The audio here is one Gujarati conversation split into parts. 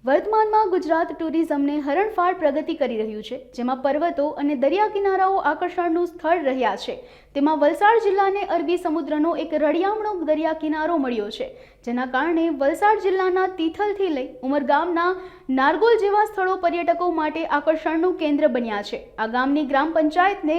વર્તમાનમાં ગુજરાત ટુરિઝમને હરણફાળ પ્રગતિ કરી રહ્યું છે, જેમાં પર્વતો અને દરિયા કિનારાઓ આકર્ષણનું સ્થળ રહ્યા છે. તેમાં વલસાડ જિલ્લાને અરબી સમુદ્રનો એક રળિયામણો દરિયા કિનારો મળ્યો છે, જેના કારણે વલસાડ જિલ્લાના તિથલથી લઈ ઉમરગામના નારગોલ જેવા સ્થળો પર્યટકો માટે આકર્ષણનું કેન્દ્ર બન્યા છે. આ ગામની ગ્રામ પંચાયતને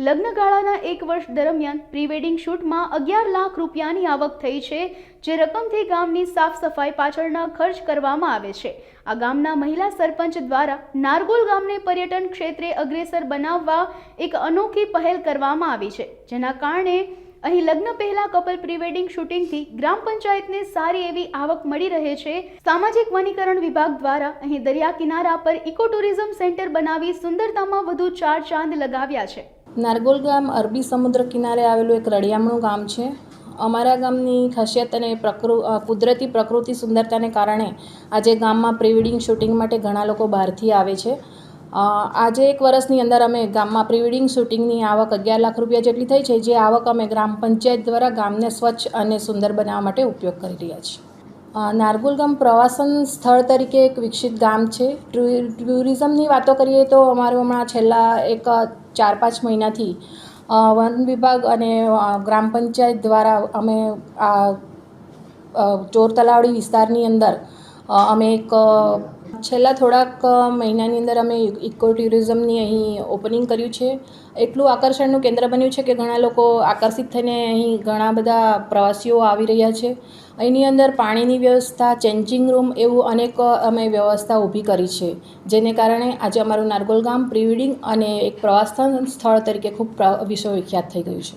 લગ્નગાળાના 1 વર્ષ દરમિયાન પ્રી વેડિંગ શૂટમાં 11 લાખ રૂપિયાની આવક થઈ છે, જે રકમથી ગામની સાફ સફાઈ પાછળના ખર્ચ કરવામાં આવે છે. આ ગામના મહિલા સરપંચ દ્વારા નારગોલ ગામને પર્યટન ક્ષેત્રે અગ્રેસર બનાવવા એક અનોખી પહેલ કરવામાં આવી છે, જેના કારણે અહીં લગ્ન પહેલા કપલ પ્રી વેડિંગ શૂટિંગથી ગ્રામ પંચાયતને સારી એવી આવક મળી રહે છે. સામાજિક વનીકરણ વિભાગ દ્વારા અહીં દરિયા કિનારા પર ઇકો ટુરિઝમ સેન્ટર બનાવી સુંદરતામાં વધુ 4 ચાંદ લગાવ્યા છે. નારગોલ ગામ અરબી સમુદ્ર કિનારે આવેલું એક રળિયામણું ગામ છે. અમારા ગામની ખાસિયત અને કુદરતી પ્રકૃતિ સુંદરતાને કારણે આજે ગામમાં પ્રી વેડિંગ શૂટિંગ માટે ઘણા લોકો બહારથી આવે છે. આજે 1 વર્ષની અંદર અમે ગામમાં પ્રી વેડિંગ શૂટિંગની આવક 11 લાખ રૂપિયા જેટલી થઈ છે, જે આવક અમે ગ્રામ પંચાયત દ્વારા ગામને સ્વચ્છ અને સુંદર બનાવવા માટે ઉપયોગ કરી રહ્યા છીએ. નારગોલ ગામ પ્રવાસન સ્થળ તરીકે એક વિકસિત ગામ છે. ટુરિઝમની વાતો કરીએ તો અમારું હમણાં છેલ્લા 4-5 મહિનાથી વન વિભાગ અને ગ્રામ પંચાયત દ્વારા અમે ચોર તલાવડી વિસ્તારની અંદર અમે છેલ્લા થોડાક મહિનાની અંદર અમે ઇકો ટુરિઝમની અહીં ઓપનિંગ કર્યું છે. એટલું આકર્ષણનું કેન્દ્ર બન્યું છે કે ઘણા લોકો આકર્ષિત થઈને અહીં ઘણા બધા પ્રવાસીઓ આવી રહ્યા છે. અહીંની અંદર પાણીની વ્યવસ્થા, ચેન્જિંગ રૂમ એવું અનેક અમે વ્યવસ્થા ઊભી કરી છે, જેને કારણે આજે અમારું નારગોલ ગામ પ્રી વેડિંગ અને એક પ્રવાસન સ્થળ તરીકે ખૂબ વિશ્વવિખ્યાત થઈ ગયું છે.